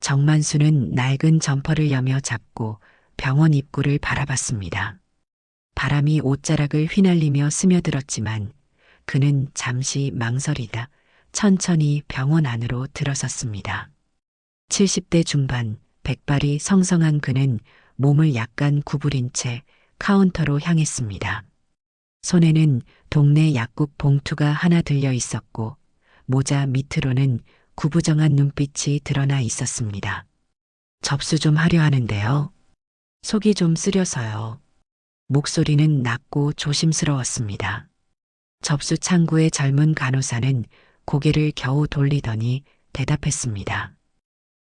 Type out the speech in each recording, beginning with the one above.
정만수는 낡은 점퍼를 여며 잡고 병원 입구를 바라봤습니다. 바람이 옷자락을 휘날리며 스며들었지만 그는 잠시 망설이다 천천히 병원 안으로 들어섰습니다. 70대 중반, 백발이 성성한 그는 몸을 약간 구부린 채 카운터로 향했습니다. 손에는 동네 약국 봉투가 하나 들려 있었고 모자 밑으로는 구부정한 눈빛이 드러나 있었습니다. 접수 좀 하려 하는데요. 속이 좀 쓰려서요. 목소리는 낮고 조심스러웠습니다. 접수 창구의 젊은 간호사는 고개를 겨우 돌리더니 대답했습니다.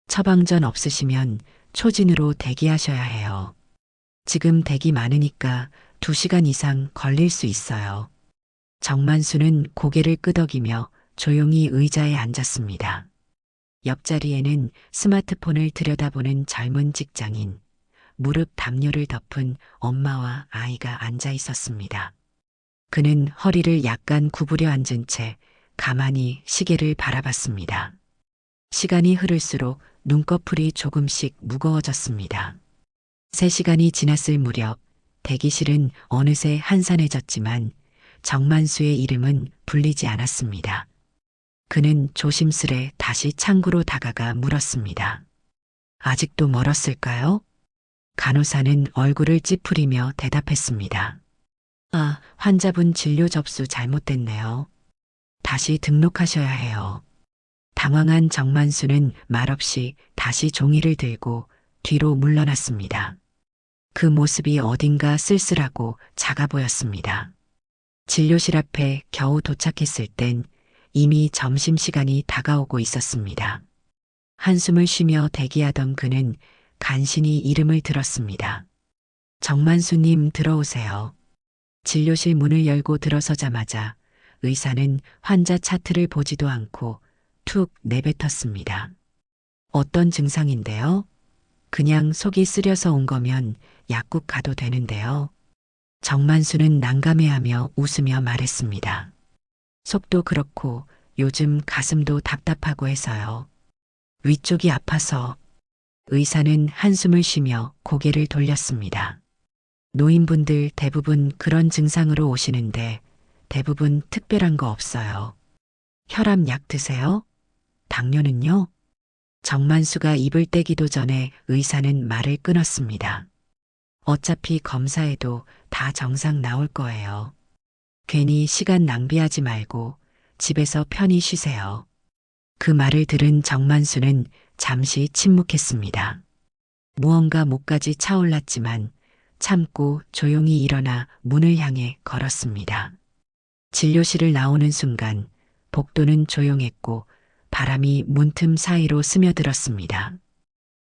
처방전 없으시면 초진으로 대기하셔야 해요. 지금 대기 많으니까 2시간 이상 걸릴 수 있어요. 정만수는 고개를 끄덕이며 조용히 의자에 앉았습니다. 옆자리에는 스마트폰을 들여다보는 젊은 직장인, 무릎 담요를 덮은 엄마와 아이가 앉아 있었습니다. 그는 허리를 약간 구부려 앉은 채 가만히 시계를 바라봤습니다. 시간이 흐를수록 눈꺼풀이 조금씩 무거워졌습니다. 3시간이 지났을 무렵 대기실은 어느새 한산해졌지만 정만수의 이름은 불리지 않았습니다. 그는 조심스레 다시 창구로 다가가 물었습니다. 아직도 멀었을까요? 간호사는 얼굴을 찌푸리며 대답했습니다. 아, 환자분 진료 접수 잘못됐네요. 다시 등록하셔야 해요. 당황한 정만수는 말없이 다시 종이를 들고 뒤로 물러났습니다. 그 모습이 어딘가 쓸쓸하고 작아 보였습니다. 진료실 앞에 겨우 도착했을 땐 이미 점심시간이 다가오고 있었습니다. 한숨을 쉬며 대기하던 그는 간신히 이름을 들었습니다. 정만수님 들어오세요. 진료실 문을 열고 들어서자마자 의사는 환자 차트를 보지도 않고 툭 내뱉었습니다. 어떤 증상인데요? 그냥 속이 쓰려서 온 거면 약국 가도 되는데요. 정만수는 난감해하며 웃으며 말했습니다. 속도 그렇고 요즘 가슴도 답답하고 해서요. 위쪽이 아파서. 의사는 한숨을 쉬며 고개를 돌렸습니다. 노인분들 대부분 그런 증상으로 오시는데 대부분 특별한 거 없어요. 혈압 약 드세요? 당뇨는요? 정만수가 입을 떼기도 전에 의사는 말을 끊었습니다. 어차피 검사해도 다 정상 나올 거예요. 괜히 시간 낭비하지 말고 집에서 편히 쉬세요. 그 말을 들은 정만수는 잠시 침묵했습니다. 무언가 목까지 차올랐지만 참고 조용히 일어나 문을 향해 걸었습니다. 진료실을 나오는 순간 복도는 조용했고 바람이 문틈 사이로 스며들었습니다.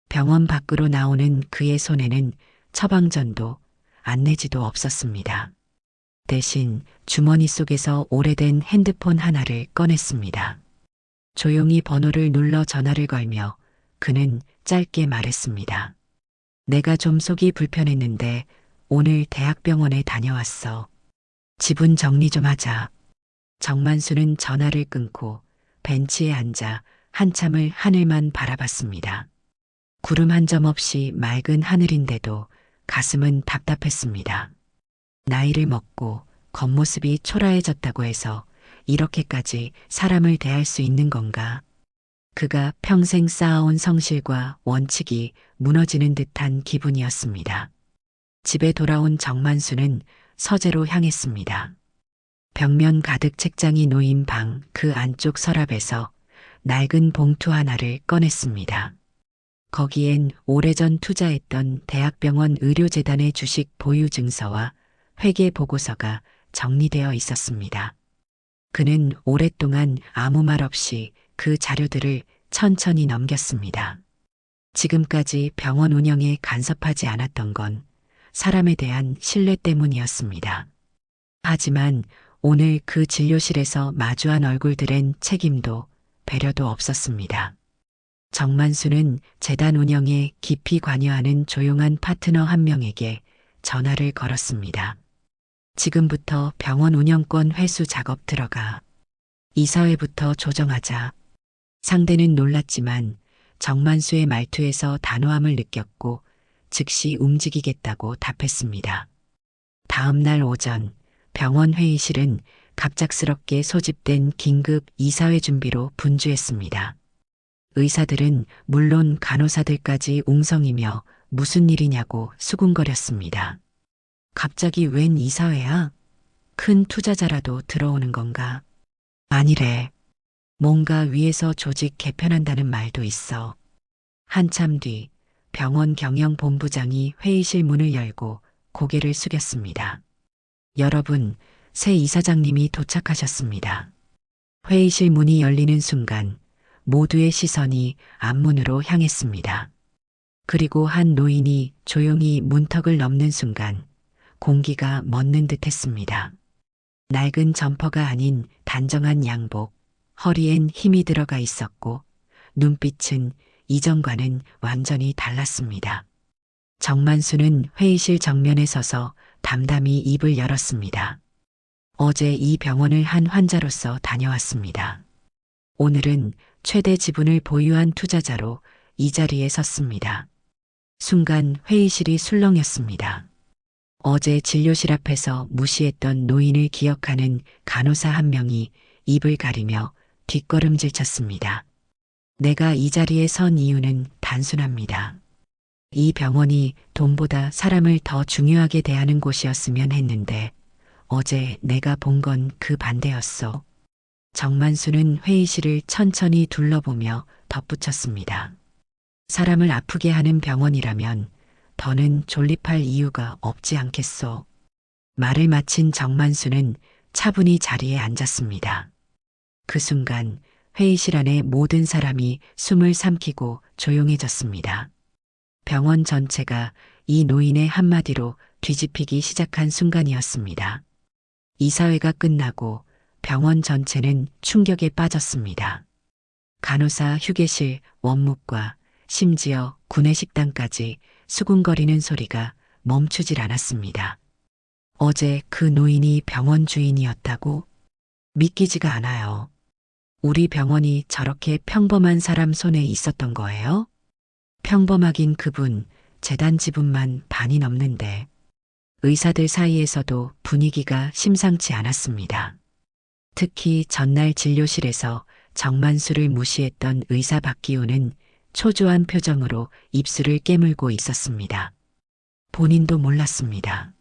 병원 밖으로 나오는 그의 손에는 처방전도 안내지도 없었습니다. 대신 주머니 속에서 오래된 핸드폰 하나를 꺼냈습니다. 조용히 번호를 눌러 전화를 걸며 그는 짧게 말했습니다. 내가 좀 속이 불편했는데 오늘 대학병원에 다녀왔어. 지분 정리 좀 하자. 정만수는 전화를 끊고 벤치에 앉아 한참을 하늘만 바라봤습니다. 구름 한 점 없이 맑은 하늘인데도 가슴은 답답했습니다. 나이를 먹고 겉모습이 초라해졌다고 해서 이렇게까지 사람을 대할 수 있는 건가? 그가 평생 쌓아온 성실과 원칙이 무너지는 듯한 기분이었습니다. 집에 돌아온 정만수는 서재로 향했습니다. 벽면 가득 책장이 놓인 방 그 안쪽 서랍에서 낡은 봉투 하나를 꺼냈습니다. 거기엔 오래전 투자했던 대학병원 의료재단의 주식 보유 증서와 회계 보고서가 정리되어 있었습니다. 그는 오랫동안 아무 말 없이 그 자료들을 천천히 넘겼습니다. 지금까지 병원 운영에 간섭하지 않았던 건 사람에 대한 신뢰 때문이었습니다. 하지만 오늘 그 진료실에서 마주한 얼굴들엔 책임도 배려도 없었습니다. 정만수는 재단 운영에 깊이 관여하는 조용한 파트너 한 명에게 전화를 걸었습니다. 지금부터 병원 운영권 회수 작업 들어가. 이사회부터 조정하자. 상대는 놀랐지만 정만수의 말투에서 단호함을 느꼈고 즉시 움직이겠다고 답했습니다. 다음 날 오전 병원 회의실은 갑작스럽게 소집된 긴급 이사회 준비로 분주했습니다. 의사들은 물론 간호사들까지 웅성이며 무슨 일이냐고 수군거렸습니다. 갑자기 웬 이사회야? 큰 투자자라도 들어오는 건가? 아니래. 뭔가 위에서 조직 개편한다는 말도 있어. 한참 뒤 병원 경영본부장이 회의실 문을 열고 고개를 숙였습니다. 여러분, 새 이사장님이 도착하셨습니다. 회의실 문이 열리는 순간 모두의 시선이 앞문으로 향했습니다. 그리고 한 노인이 조용히 문턱을 넘는 순간 공기가 멎는 듯 했습니다. 낡은 점퍼가 아닌 단정한 양복, 허리엔 힘이 들어가 있었고 눈빛은 이전과는 완전히 달랐습니다. 정만수는 회의실 정면에 서서 담담히 입을 열었습니다. 어제 이 병원을 한 환자로서 다녀왔습니다. 오늘은 최대 지분을 보유한 투자자로 이 자리에 섰습니다. 순간 회의실이 술렁였습니다. 어제 진료실 앞에서 무시했던 노인을 기억하는 간호사 한 명이 입을 가리며 뒷걸음질 쳤습니다. 내가 이 자리에 선 이유는 단순합니다. 이 병원이 돈보다 사람을 더 중요하게 대하는 곳이었으면 했는데 어제 내가 본 건 그 반대였어. 정만수는 회의실을 천천히 둘러보며 덧붙였습니다. 사람을 아프게 하는 병원이라면 더는 존립할 이유가 없지 않겠소. 말을 마친 정만수는 차분히 자리에 앉았습니다. 그 순간 회의실 안의 모든 사람이 숨을 삼키고 조용해졌습니다. 병원 전체가 이 노인의 한마디로 뒤집히기 시작한 순간이었습니다. 이사회가 끝나고 병원 전체는 충격에 빠졌습니다. 간호사 휴게실, 원묵과 심지어 구내식당까지 수군거리는 소리가 멈추질 않았습니다. 어제 그 노인이 병원 주인이었다고? 믿기지가 않아요. 우리 병원이 저렇게 평범한 사람 손에 있었던 거예요? 평범하긴 그분, 재단 지분만 반이 넘는데 의사들 사이에서도 분위기가 심상치 않았습니다. 특히 전날 진료실에서 정만수를 무시했던 의사 박기호는 초조한 표정으로 입술을 깨물고 있었습니다. 본인도 몰랐습니다.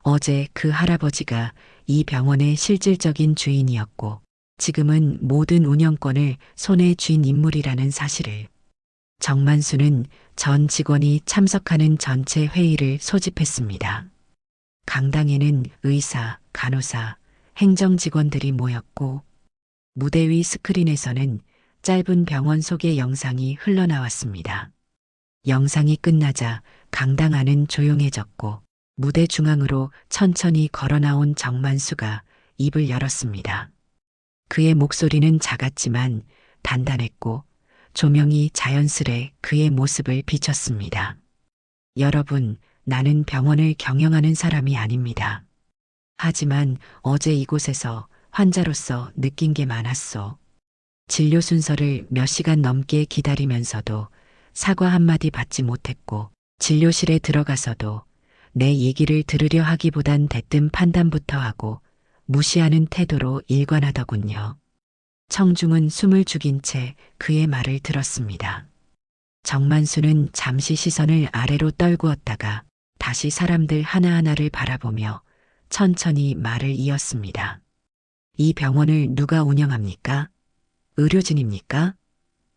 어제 그 할아버지가 이 병원의 실질적인 주인이었고 지금은 모든 운영권을 손에 쥔 인물이라는 사실을. 정만수는 전 직원이 참석하는 전체 회의를 소집했습니다. 강당에는 의사, 간호사, 행정직원들이 모였고 무대 위 스크린에서는 짧은 병원 소개 영상이 흘러나왔습니다. 영상이 끝나자 강당 안은 조용해졌고 무대 중앙으로 천천히 걸어나온 정만수가 입을 열었습니다. 그의 목소리는 작았지만 단단했고 조명이 자연스레 그의 모습을 비췄습니다. 여러분, 나는 병원을 경영하는 사람이 아닙니다. 하지만 어제 이곳에서 환자로서 느낀 게 많았어. 진료 순서를 몇 시간 넘게 기다리면서도 사과 한마디 받지 못했고 진료실에 들어가서도 내 얘기를 들으려 하기보단 대뜸 판단부터 하고 무시하는 태도로 일관하더군요. 청중은 숨을 죽인 채 그의 말을 들었습니다. 정만수는 잠시 시선을 아래로 떨구었다가 다시 사람들 하나하나를 바라보며 천천히 말을 이었습니다. 이 병원을 누가 운영합니까? 의료진입니까?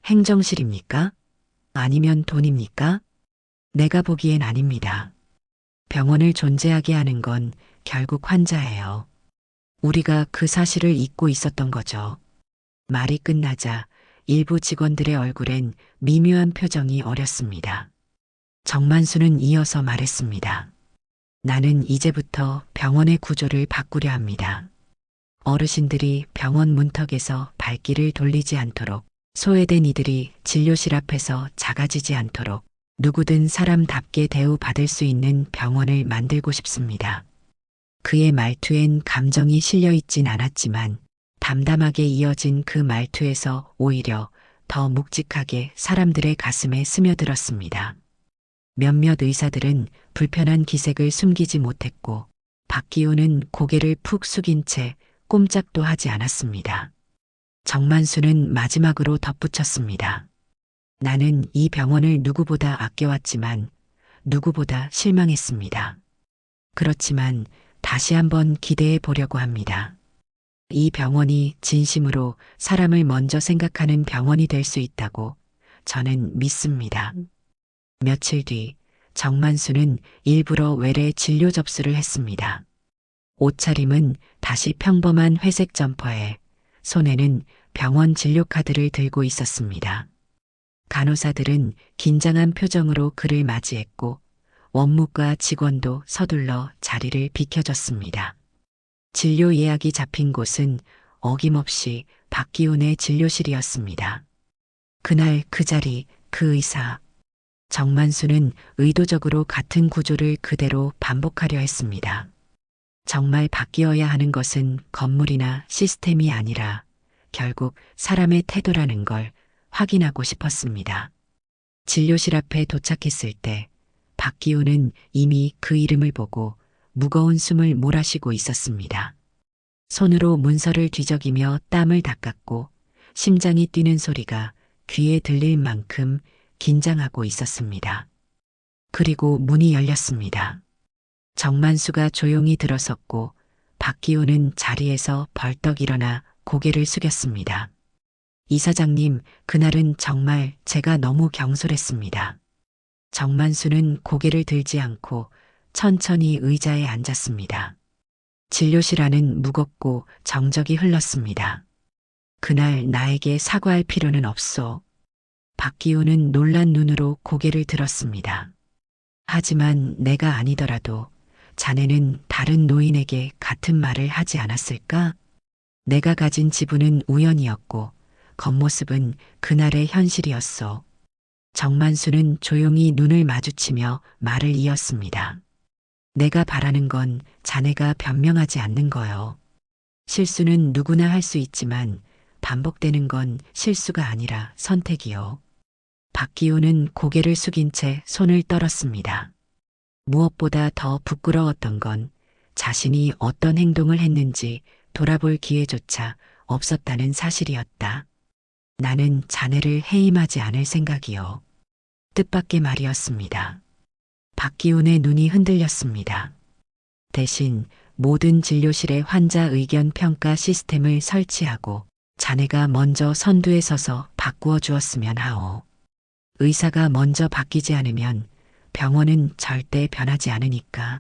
행정실입니까? 아니면 돈입니까? 내가 보기엔 아닙니다. 병원을 존재하게 하는 건 결국 환자예요. 우리가 그 사실을 잊고 있었던 거죠. 말이 끝나자 일부 직원들의 얼굴엔 미묘한 표정이 어렸습니다. 정만수는 이어서 말했습니다. 나는 이제부터 병원의 구조를 바꾸려 합니다. 어르신들이 병원 문턱에서 발길을 돌리지 않도록, 소외된 이들이 진료실 앞에서 작아지지 않도록 누구든 사람답게 대우받을 수 있는 병원을 만들고 싶습니다. 그의 말투엔 감정이 실려 있진 않았지만 담담하게 이어진 그 말투에서 오히려 더 묵직하게 사람들의 가슴에 스며들었습니다. 몇몇 의사들은 불편한 기색을 숨기지 못했고 박기호는 고개를 푹 숙인 채 꼼짝도 하지 않았습니다. 정만수는 마지막으로 덧붙였습니다. 나는 이 병원을 누구보다 아껴왔지만 누구보다 실망했습니다. 그렇지만 다시 한번 기대해 보려고 합니다. 이 병원이 진심으로 사람을 먼저 생각하는 병원이 될 수 있다고 저는 믿습니다. 며칠 뒤 정만수는 일부러 외래 진료 접수를 했습니다. 옷차림은 다시 평범한 회색 점퍼에 손에는 병원 진료카드를 들고 있었습니다. 간호사들은 긴장한 표정으로 그를 맞이했고 원무과 직원도 서둘러 자리를 비켜줬습니다. 진료 예약이 잡힌 곳은 어김없이 박기훈의 진료실이었습니다. 그날 그 자리, 그 의사. 정만수는 의도적으로 같은 구조를 그대로 반복하려 했습니다. 정말 바뀌어야 하는 것은 건물이나 시스템이 아니라 결국 사람의 태도라는 걸 확인하고 싶었습니다. 진료실 앞에 도착했을 때 박기훈은 이미 그 이름을 보고 무거운 숨을 몰아쉬고 있었습니다. 손으로 문서를 뒤적이며 땀을 닦았고 심장이 뛰는 소리가 귀에 들릴 만큼 긴장하고 있었습니다. 그리고 문이 열렸습니다. 정만수가 조용히 들어섰고 박기훈은 자리에서 벌떡 일어나 고개를 숙였습니다. 이사장님, 그날은 정말 제가 너무 경솔했습니다. 정만수는 고개를 들지 않고 천천히 의자에 앉았습니다. 진료실 안은 무겁고 정적이 흘렀습니다. 그날 나에게 사과할 필요는 없소. 박기훈은 놀란 눈으로 고개를 들었습니다. 하지만 내가 아니더라도 자네는 다른 노인에게 같은 말을 하지 않았을까? 내가 가진 지분은 우연이었고 겉모습은 그날의 현실이었소. 정만수는 조용히 눈을 마주치며 말을 이었습니다. 내가 바라는 건 자네가 변명하지 않는 거요. 실수는 누구나 할 수 있지만 반복되는 건 실수가 아니라 선택이요. 박기훈은 고개를 숙인 채 손을 떨었습니다. 무엇보다 더 부끄러웠던 건 자신이 어떤 행동을 했는지 돌아볼 기회조차 없었다는 사실이었다. 나는 자네를 해임하지 않을 생각이요. 뜻밖의 말이었습니다. 박기훈의 눈이 흔들렸습니다. 대신 모든 진료실의 환자 의견 평가 시스템을 설치하고 자네가 먼저 선두에 서서 바꾸어 주었으면 하오. 의사가 먼저 바뀌지 않으면 병원은 절대 변하지 않으니까.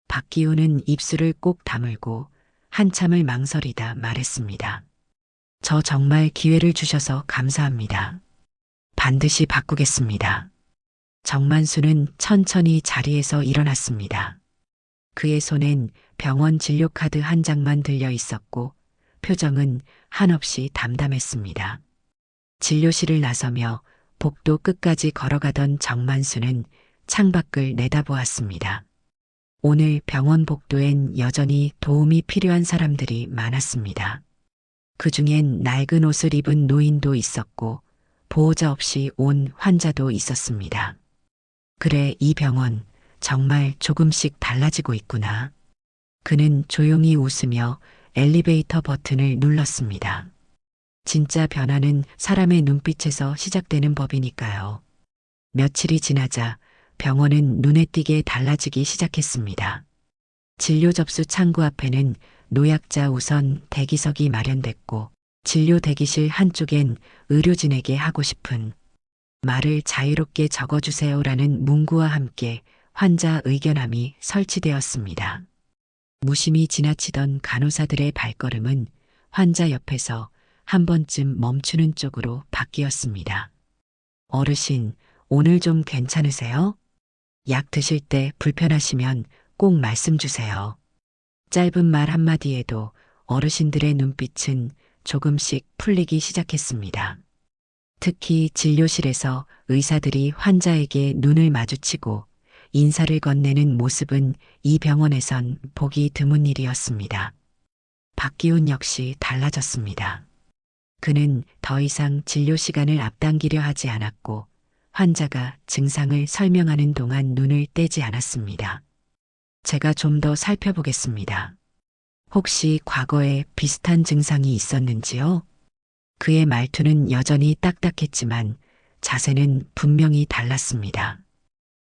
박기훈은 입술을 꼭 다물고 한참을 망설이다 말했습니다. 저 정말 기회를 주셔서 감사합니다. 반드시 바꾸겠습니다. 정만수는 천천히 자리에서 일어났습니다. 그의 손엔 병원 진료카드 한 장만 들려 있었고 표정은 한없이 담담했습니다. 진료실을 나서며 복도 끝까지 걸어가던 정만수는 창밖을 내다보았습니다. 오늘 병원 복도엔 여전히 도움이 필요한 사람들이 많았습니다. 그중엔 낡은 옷을 입은 노인도 있었고 보호자 없이 온 환자도 있었습니다. 그래, 이 병원 정말 조금씩 달라지고 있구나. 그는 조용히 웃으며 엘리베이터 버튼을 눌렀습니다. 진짜 변화는 사람의 눈빛에서 시작되는 법이니까요. 며칠이 지나자 병원은 눈에 띄게 달라지기 시작했습니다. 진료 접수 창구 앞에는 노약자 우선 대기석이 마련됐고 진료 대기실 한쪽엔 의료진에게 하고 싶은 말을 자유롭게 적어주세요라는 문구와 함께 환자 의견함이 설치되었습니다. 무심히 지나치던 간호사들의 발걸음은 환자 옆에서 한 번쯤 멈추는 쪽으로 바뀌었습니다. 어르신, 오늘 좀 괜찮으세요? 약 드실 때 불편하시면 꼭 말씀 주세요. 짧은 말 한마디에도 어르신들의 눈빛은 조금씩 풀리기 시작했습니다. 특히 진료실에서 의사들이 환자에게 눈을 마주치고 인사를 건네는 모습은 이 병원에선 보기 드문 일이었습니다. 박기훈 역시 달라졌습니다. 그는 더 이상 진료 시간을 앞당기려 하지 않았고 환자가 증상을 설명하는 동안 눈을 떼지 않았습니다. 제가 좀 더 살펴보겠습니다. 혹시 과거에 비슷한 증상이 있었는지요? 그의 말투는 여전히 딱딱했지만 자세는 분명히 달랐습니다.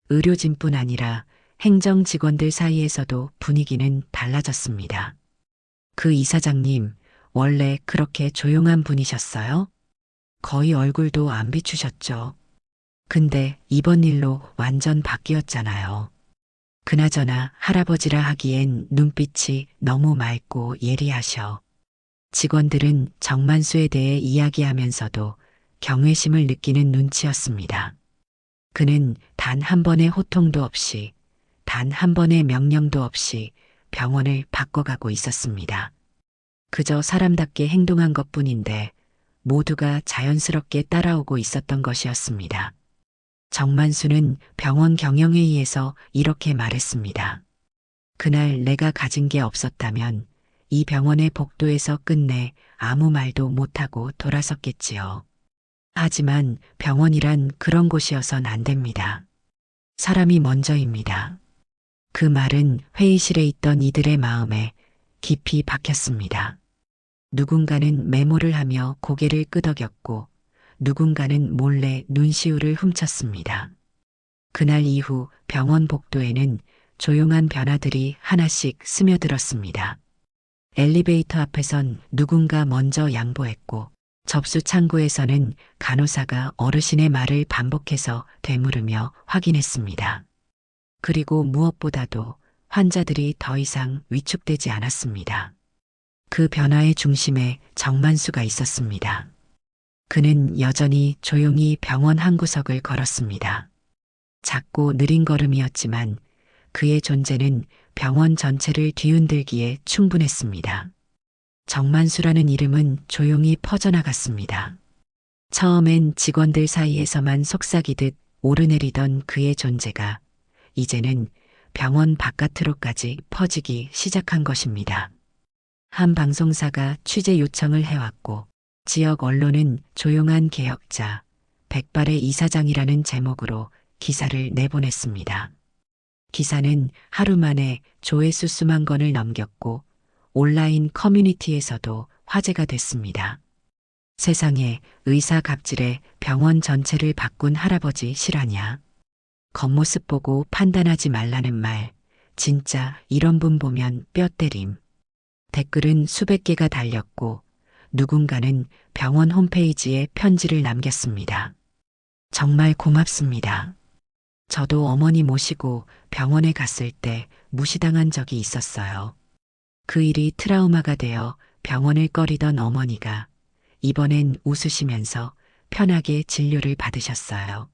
의료진뿐 아니라 행정 직원들 사이에서도 분위기는 달라졌습니다. 그 이사장님, 원래 그렇게 조용한 분이셨어요? 거의 얼굴도 안 비추셨죠. 근데 이번 일로 완전 바뀌었잖아요. 그나저나 할아버지라 하기엔 눈빛이 너무 맑고 예리하셔. 직원들은 정만수에 대해 이야기하면서도 경외심을 느끼는 눈치였습니다. 그는 단 한 번의 호통도 없이, 단 한 번의 명령도 없이 병원을 바꿔가고 있었습니다. 그저 사람답게 행동한 것뿐인데 모두가 자연스럽게 따라오고 있었던 것이었습니다. 정만수는 병원 경영회의에서 이렇게 말했습니다. 그날 내가 가진 게 없었다면 이 병원의 복도에서 끝내 아무 말도 못하고 돌아섰겠지요. 하지만 병원이란 그런 곳이어선 안 됩니다. 사람이 먼저입니다. 그 말은 회의실에 있던 이들의 마음에 깊이 박혔습니다. 누군가는 메모를 하며 고개를 끄덕였고 누군가는 몰래 눈시울을 훔쳤습니다. 그날 이후 병원 복도에는 조용한 변화들이 하나씩 스며들었습니다. 엘리베이터 앞에선 누군가 먼저 양보했고 접수 창구에서는 간호사가 어르신의 말을 반복해서 되물으며 확인했습니다. 그리고 무엇보다도 환자들이 더 이상 위축되지 않았습니다. 그 변화의 중심에 정만수가 있었습니다. 그는 여전히 조용히 병원 한 구석을 걸었습니다. 작고 느린 걸음이었지만 그의 존재는 병원 전체를 뒤흔들기에 충분했습니다. 정만수라는 이름은 조용히 퍼져나갔습니다. 처음엔 직원들 사이에서만 속삭이듯 오르내리던 그의 존재가 이제는 병원 바깥으로까지 퍼지기 시작한 것입니다. 한 방송사가 취재 요청을 해왔고 지역 언론은 조용한 개혁자, 백발의 이사장이라는 제목으로 기사를 내보냈습니다. 기사는 하루 만에 조회수 수만 건을 넘겼고 온라인 커뮤니티에서도 화제가 됐습니다. 세상에 의사 갑질에 병원 전체를 바꾼 할아버지 실화냐. 겉모습 보고 판단하지 말라는 말, 진짜 이런 분 보면 뼈 때림. 댓글은 수백 개가 달렸고 누군가는 병원 홈페이지에 편지를 남겼습니다. 정말 고맙습니다. 저도 어머니 모시고 병원에 갔을 때 무시당한 적이 있었어요. 그 일이 트라우마가 되어 병원을 꺼리던 어머니가 이번엔 웃으시면서 편하게 진료를 받으셨어요.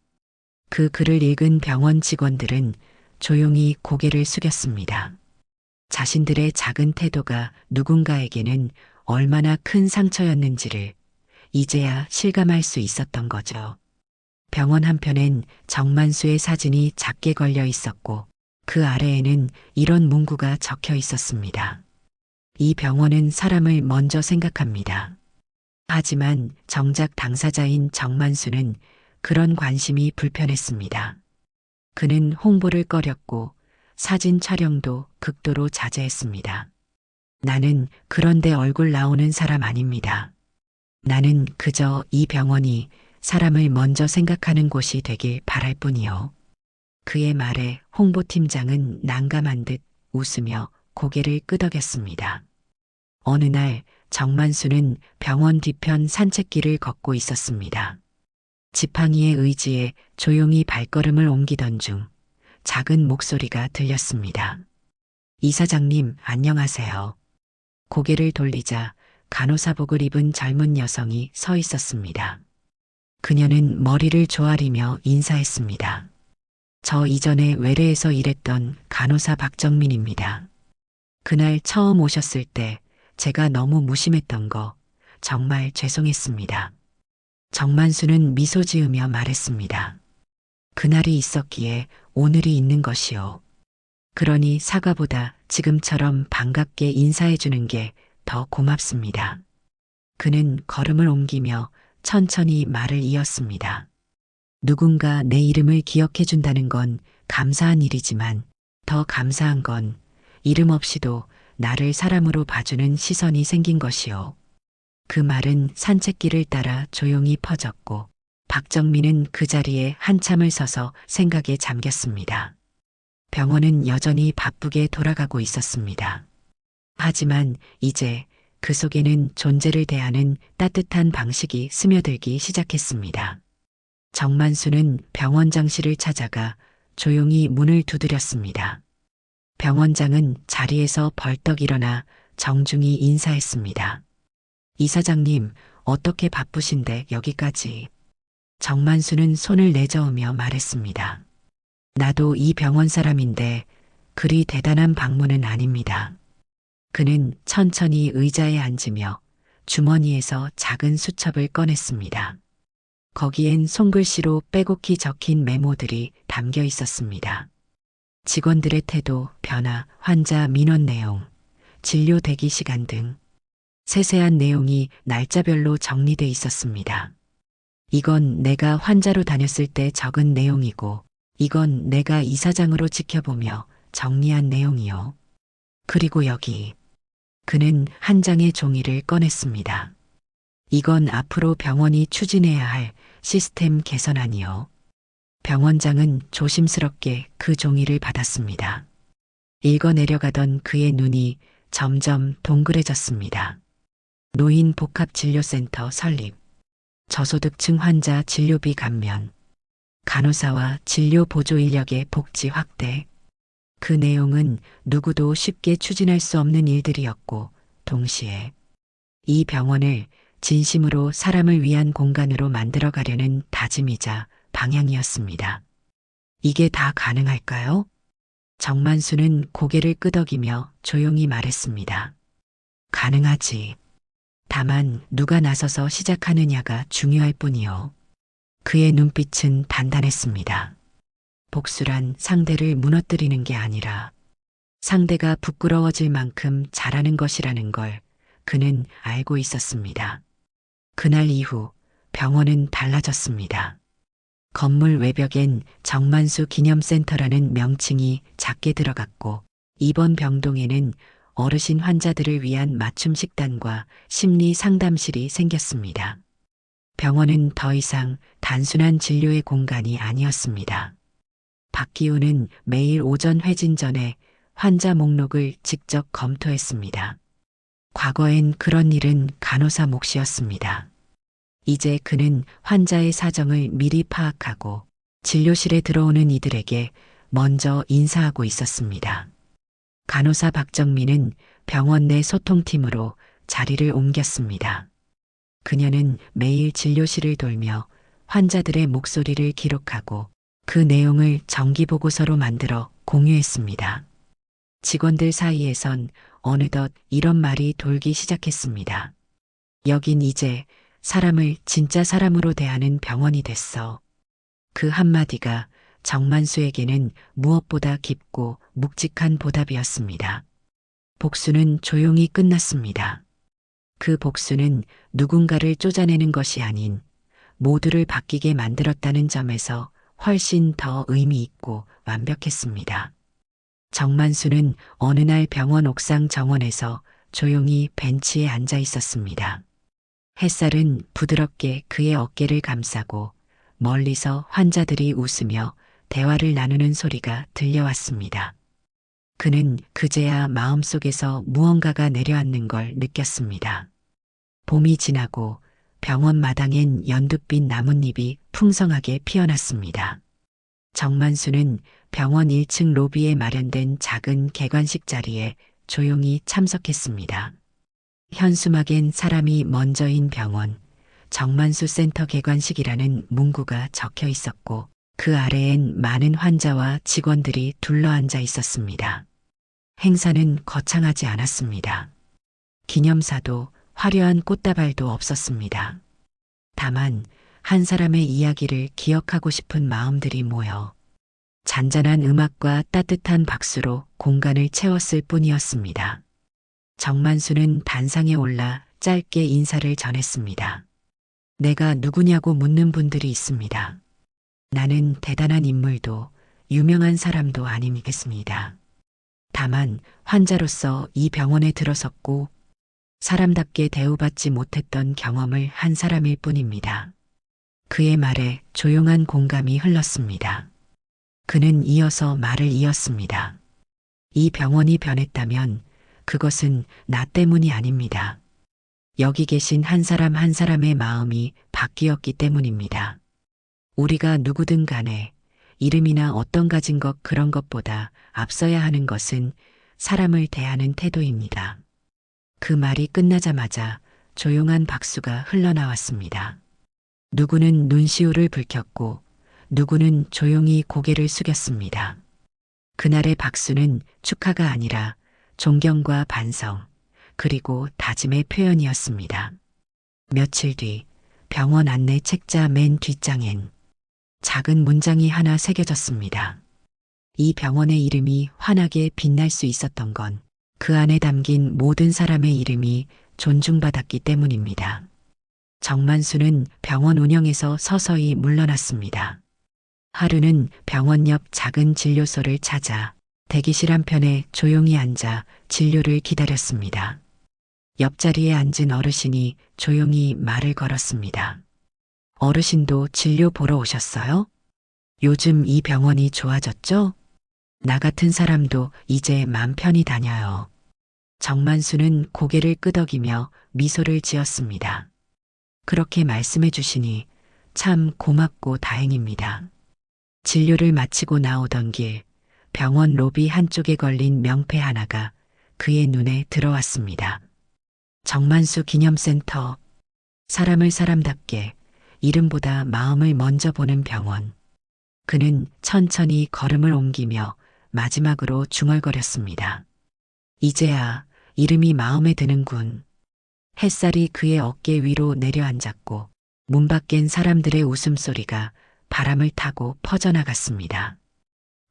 그 글을 읽은 병원 직원들은 조용히 고개를 숙였습니다. 자신들의 작은 태도가 누군가에게는 얼마나 큰 상처였는지를 이제야 실감할 수 있었던 거죠. 병원 한편엔 정만수의 사진이 작게 걸려 있었고 그 아래에는 이런 문구가 적혀 있었습니다. 이 병원은 사람을 먼저 생각합니다. 하지만 정작 당사자인 정만수는 그런 관심이 불편했습니다. 그는 홍보를 꺼렸고 사진 촬영도 극도로 자제했습니다. 나는 그런데 얼굴 나오는 사람 아닙니다. 나는 그저 이 병원이 사람을 먼저 생각하는 곳이 되길 바랄 뿐이요. 그의 말에 홍보팀장은 난감한 듯 웃으며 고개를 끄덕였습니다. 어느 날 정만수는 병원 뒤편 산책길을 걷고 있었습니다. 지팡이의 의지에 조용히 발걸음을 옮기던 중 작은 목소리가 들렸습니다. 이사장님, 안녕하세요. 고개를 돌리자 간호사복을 입은 젊은 여성이 서 있었습니다. 그녀는 머리를 조아리며 인사했습니다. 저 이전에 외래에서 일했던 간호사 박정민입니다. 그날 처음 오셨을 때 제가 너무 무심했던 거 정말 죄송했습니다. 정만수는 미소 지으며 말했습니다. 그날이 있었기에 오늘이 있는 것이요. 그러니 사과보다 지금처럼 반갑게 인사해 주는 게 더 고맙습니다. 그는 걸음을 옮기며 천천히 말을 이었습니다. 누군가 내 이름을 기억해 준다는 건 감사한 일이지만 더 감사한 건 이름 없이도 나를 사람으로 봐주는 시선이 생긴 것이요. 그 말은 산책길을 따라 조용히 퍼졌고 박정민은 그 자리에 한참을 서서 생각에 잠겼습니다. 병원은 여전히 바쁘게 돌아가고 있었습니다. 하지만 이제 그 속에는 존재를 대하는 따뜻한 방식이 스며들기 시작했습니다. 정만수는 병원장실을 찾아가 조용히 문을 두드렸습니다. 병원장은 자리에서 벌떡 일어나 정중히 인사했습니다. 이사장님, 어떻게 바쁘신데 여기까지. 정만수는 손을 내저으며 말했습니다. 나도 이 병원 사람인데 그리 대단한 방문은 아닙니다. 그는 천천히 의자에 앉으며 주머니에서 작은 수첩을 꺼냈습니다. 거기엔 손글씨로 빼곡히 적힌 메모들이 담겨 있었습니다. 직원들의 태도, 변화, 환자 민원 내용, 진료 대기 시간 등 세세한 내용이 날짜별로 정리돼 있었습니다. 이건 내가 환자로 다녔을 때 적은 내용이고, 이건 내가 이사장으로 지켜보며 정리한 내용이요. 그리고 여기. 그는 한 장의 종이를 꺼냈습니다. 이건 앞으로 병원이 추진해야 할 시스템 개선안이요. 병원장은 조심스럽게 그 종이를 받았습니다. 읽어내려가던 그의 눈이 점점 동그래졌습니다. 노인 복합진료센터 설립, 저소득층 환자 진료비 감면, 간호사와 진료 보조 인력의 복지 확대. 그 내용은 누구도 쉽게 추진할 수 없는 일들이었고, 동시에 이 병원을 진심으로 사람을 위한 공간으로 만들어가려는 다짐이자 방향이었습니다. 이게 다 가능할까요? 정만수는 고개를 끄덕이며 조용히 말했습니다. 가능하지. 다만 누가 나서서 시작하느냐가 중요할 뿐이요. 그의 눈빛은 단단했습니다. 복수란 상대를 무너뜨리는 게 아니라 상대가 부끄러워질 만큼 잘하는 것이라는 걸 그는 알고 있었습니다. 그날 이후 병원은 달라졌습니다. 건물 외벽엔 정만수 기념센터라는 명칭이 작게 들어갔고, 입원 병동에는 어르신 환자들을 위한 맞춤 식단과 심리 상담실이 생겼습니다. 병원은 더 이상 단순한 진료의 공간이 아니었습니다. 박기우는 매일 오전 회진 전에 환자 목록을 직접 검토했습니다. 과거엔 그런 일은 간호사 몫이었습니다. 이제 그는 환자의 사정을 미리 파악하고 진료실에 들어오는 이들에게 먼저 인사하고 있었습니다. 간호사 박정민은 병원 내 소통팀으로 자리를 옮겼습니다. 그녀는 매일 진료실을 돌며 환자들의 목소리를 기록하고 그 내용을 정기보고서로 만들어 공유했습니다. 직원들 사이에선 어느덧 이런 말이 돌기 시작했습니다. 여긴 이제 사람을 진짜 사람으로 대하는 병원이 됐어. 그 한마디가 정만수에게는 무엇보다 깊고 묵직한 보답이었습니다. 복수는 조용히 끝났습니다. 그 복수는 누군가를 쫓아내는 것이 아닌 모두를 바뀌게 만들었다는 점에서 훨씬 더 의미 있고 완벽했습니다. 정만수는 어느 날 병원 옥상 정원에서 조용히 벤치에 앉아 있었습니다. 햇살은 부드럽게 그의 어깨를 감싸고 멀리서 환자들이 웃으며 대화를 나누는 소리가 들려왔습니다. 그는 그제야 마음속에서 무언가가 내려앉는 걸 느꼈습니다. 봄이 지나고 병원 마당엔 연두빛 나뭇잎이 풍성하게 피어났습니다. 정만수는 병원 1층 로비에 마련된 작은 개관식 자리에 조용히 참석했습니다. 현수막엔 사람이 먼저인 병원, 정만수 센터 개관식이라는 문구가 적혀 있었고, 그 아래엔 많은 환자와 직원들이 둘러앉아 있었습니다. 행사는 거창하지 않았습니다. 기념사도 화려한 꽃다발도 없었습니다. 다만 한 사람의 이야기를 기억하고 싶은 마음들이 모여 잔잔한 음악과 따뜻한 박수로 공간을 채웠을 뿐이었습니다. 정만수는 단상에 올라 짧게 인사를 전했습니다. 내가 누구냐고 묻는 분들이 있습니다. 나는 대단한 인물도 유명한 사람도 아니겠습니다. 다만 환자로서 이 병원에 들어섰고 사람답게 대우받지 못했던 경험을 한 사람일 뿐입니다. 그의 말에 조용한 공감이 흘렀습니다. 그는 이어서 말을 이었습니다. 이 병원이 변했다면 그것은 나 때문이 아닙니다. 여기 계신 한 사람 한 사람의 마음이 바뀌었기 때문입니다. 우리가 누구든 간에 이름이나 어떤 가진 것 그런 것보다 앞서야 하는 것은 사람을 대하는 태도입니다. 그 말이 끝나자마자 조용한 박수가 흘러나왔습니다. 누구는 눈시울을 붉혔고 누구는 조용히 고개를 숙였습니다. 그날의 박수는 축하가 아니라 존경과 반성, 그리고 다짐의 표현이었습니다. 며칠 뒤 병원 안내 책자 맨 뒷장엔 작은 문장이 하나 새겨졌습니다. 이 병원의 이름이 환하게 빛날 수 있었던 건 그 안에 담긴 모든 사람의 이름이 존중받았기 때문입니다. 정만수는 병원 운영에서 서서히 물러났습니다. 하루는 병원 옆 작은 진료소를 찾아 대기실 한편에 조용히 앉아 진료를 기다렸습니다. 옆자리에 앉은 어르신이 조용히 말을 걸었습니다. 어르신도 진료 보러 오셨어요? 요즘 이 병원이 좋아졌죠? 나 같은 사람도 이제 맘 편히 다녀요. 정만수는 고개를 끄덕이며 미소를 지었습니다. 그렇게 말씀해 주시니 참 고맙고 다행입니다. 진료를 마치고 나오던 길, 병원 로비 한쪽에 걸린 명패 하나가 그의 눈에 들어왔습니다. 정만수 기념센터, 사람을 사람답게 이름보다 마음을 먼저 보는 병원. 그는 천천히 걸음을 옮기며 마지막으로 중얼거렸습니다. 이제야 이름이 마음에 드는군. 햇살이 그의 어깨 위로 내려앉았고 문 밖엔 사람들의 웃음소리가 바람을 타고 퍼져나갔습니다.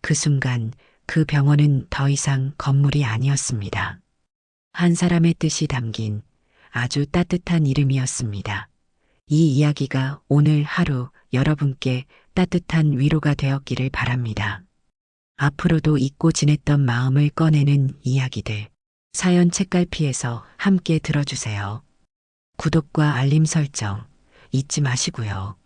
그 순간 그 병원은 더 이상 건물이 아니었습니다. 한 사람의 뜻이 담긴 아주 따뜻한 이름이었습니다. 이 이야기가 오늘 하루 여러분께 따뜻한 위로가 되었기를 바랍니다. 앞으로도 잊고 지냈던 마음을 꺼내는 이야기들, 사연 책갈피에서 함께 들어주세요. 구독과 알림 설정 잊지 마시고요.